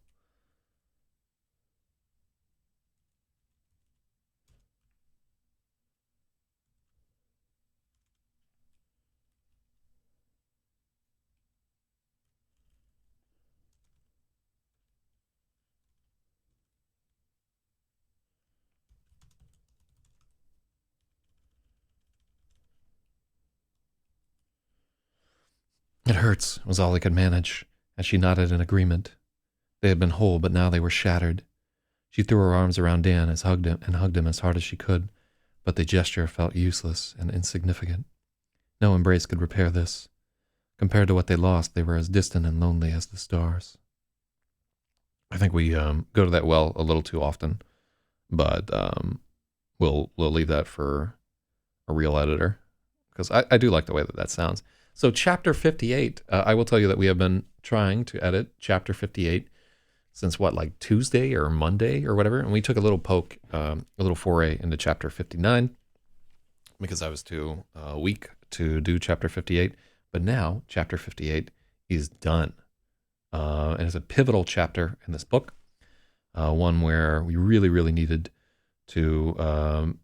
It hurts, was all he could manage, as she nodded in agreement. They had been whole, but now they were shattered. She threw her arms around Dan and hugged him as hard as she could, but the gesture felt useless and insignificant. No embrace could repair this. Compared to what they lost, they were as distant and lonely as the stars. I think we go to that well a little too often, but we'll leave that for a real editor, because I do like the way that sounds. So chapter 58, I will tell you that we have been trying to edit chapter 58 since like Tuesday or Monday or whatever, and we took a little poke, a little foray into chapter 59 because I was too weak to do chapter 58. But now chapter 58 is done, and it's a pivotal chapter in this book, one where we really needed to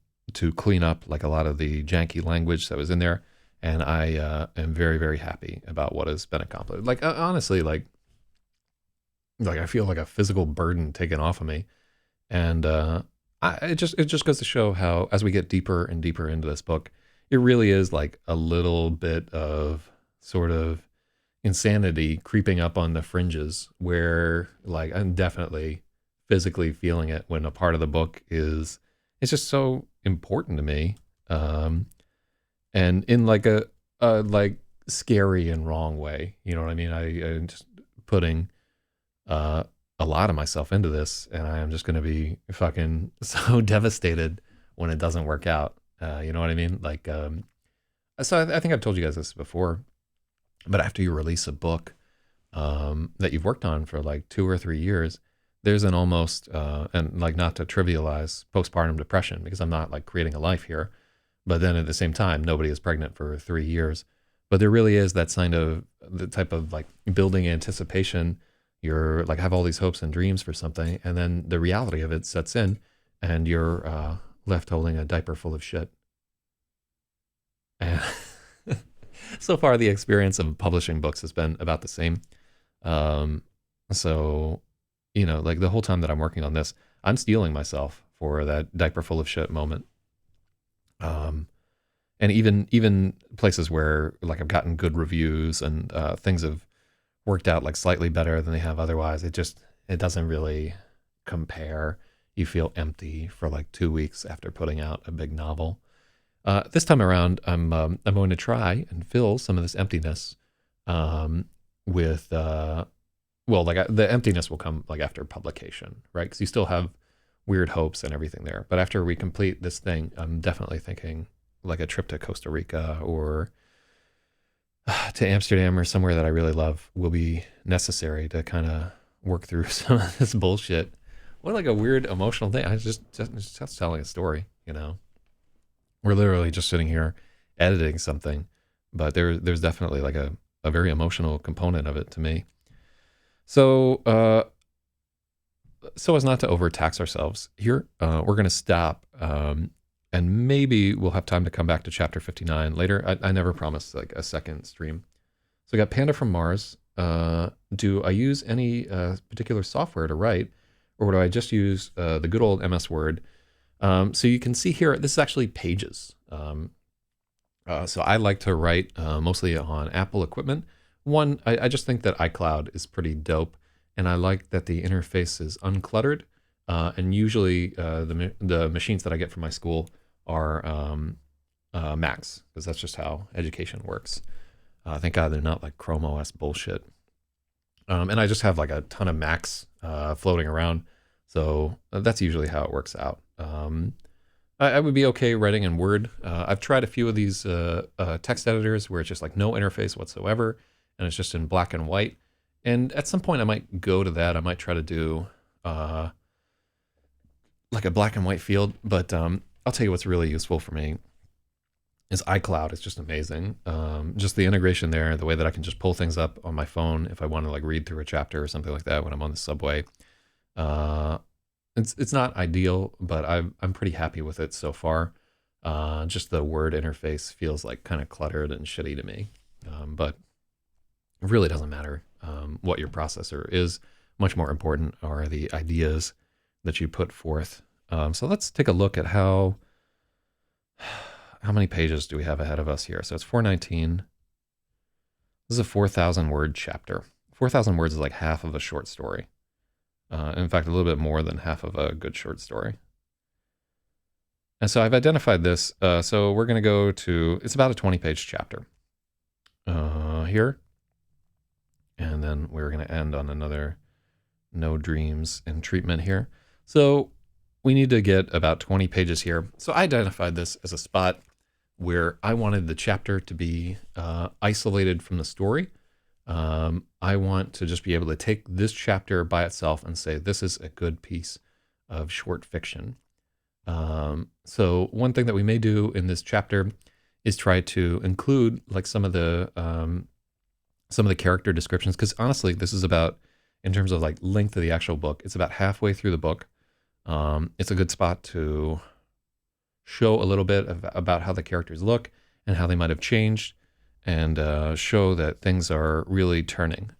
clean up like a lot of the janky language that was in there, and I am very happy about what has been accomplished. Like honestly, like I feel like a physical burden taken off of me, and it just goes to show how as we get deeper and deeper into this book, it really is like a little bit of sort of insanity creeping up on the fringes, where like I'm definitely physically feeling it when a part of the book it's just so important to me, and in like a like scary and wrong way, you know what I mean? I'm just putting a lot of myself into this, and I am just going to be fucking so devastated when it doesn't work out. You know what I mean? Like, so I think I've told you guys this before, but after you release a book that you've worked on for like 2 or 3 years, there's an almost, and like not to trivialize postpartum depression, because I'm not like creating a life here, but then at the same time, nobody is pregnant for 3 years. But there really is that sign of the type of like building anticipation. You're like have all these hopes and dreams for something, and then the reality of it sets in, and you're left holding a diaper full of shit. And so far, the experience of publishing books has been about the same. So, you know, like the whole time that I'm working on this, I'm steeling myself for that diaper full of shit moment. And even places where like I've gotten good reviews and things have worked out like slightly better than they have otherwise, it doesn't really compare. You feel empty for like 2 weeks after putting out a big novel. This time around, I'm going to try and fill some of this emptiness with the emptiness will come like after publication, right? Because you still have weird hopes and everything there. But after we complete this thing, I'm definitely thinking like a trip to Costa Rica or to Amsterdam or somewhere that I really love will be necessary to kind of work through some of this bullshit. What like a weird emotional thing. I just telling a story, you know. We're literally just sitting here editing something, but there's definitely like a very emotional component of it to me. So so as not to overtax ourselves here, we're going to stop, and maybe we'll have time to come back to chapter 59 later. I never promised like a second stream. So I got Panda from Mars. Do I use any particular software to write, or do I just use the good old MS Word? So you can see here, this is actually Pages. So I like to write mostly on Apple equipment. One, I just think that iCloud is pretty dope, and I like that the interface is uncluttered. And usually the machines that I get from my school are Macs, because that's just how education works. Thank God they're not like Chrome OS bullshit. And I just have like a ton of Macs floating around, so that's usually how it works out. I would be okay writing in Word. I've tried a few of these text editors where it's just like no interface whatsoever, and it's just in black and white. And at some point I might go to that. I might try to do like a black and white field, but I'll tell you what's really useful for me is iCloud. It's just amazing. Just the integration there, the way that I can just pull things up on my phone if I want to like read through a chapter or something like that when I'm on the subway. It's not ideal, but I'm pretty happy with it so far. Just the Word interface feels like kind of cluttered and shitty to me, but it really doesn't matter what your processor is. Much more important are the ideas that you put forth. So let's take a look at how many pages do we have ahead of us here. So it's 419. This is a 4,000 word chapter. 4,000 words is like half of a short story. In fact, a little bit more than half of a good short story. And so I've identified this. So we're going to go to, it's about a 20-page chapter here. And then we're going to end on another no dreams in treatment here. So we need to get about 20 pages here. So I identified this as a spot where I wanted the chapter to be isolated from the story. I want to just be able to take this chapter by itself and say, this is a good piece of short fiction. So one thing that we may do in this chapter is try to include like some of the character descriptions, because honestly, this is about, in terms of like length of the actual book, it's about halfway through the book. It's a good spot to show a little bit about how the characters look and how they might have changed, and show that things are really turning.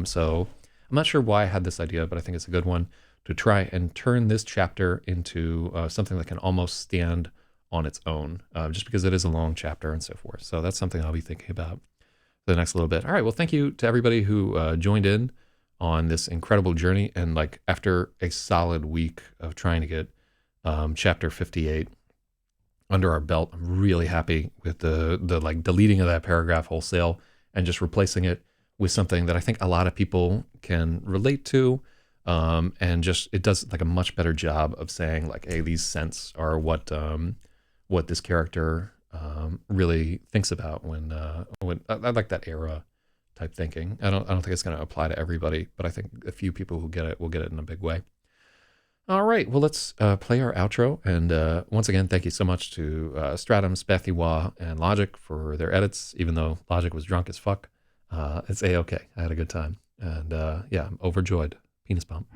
So I'm not sure why I had this idea, but I think it's a good one to try and turn this chapter into something that can almost stand on its own, just because it is a long chapter and so forth. So that's something I'll be thinking about for the next little bit. All right, well, thank you to everybody who joined in on this incredible journey. And like after a solid week of trying to get chapter 58 under our belt, I'm really happy with the like deleting of that paragraph wholesale and just replacing it with something that I think a lot of people can relate to. And just, it does like a much better job of saying like, hey, these scents are what this character really thinks about when I like that era type thinking. I don't think it's going to apply to everybody, but I think a few people who get it will get it in a big way. All right, well, let's play our outro. And once again, thank you so much to Stratum, Spathiwa, and Logic for their edits, even though Logic was drunk as fuck. It's A-okay. I had a good time. And yeah, I'm overjoyed. Penis bump.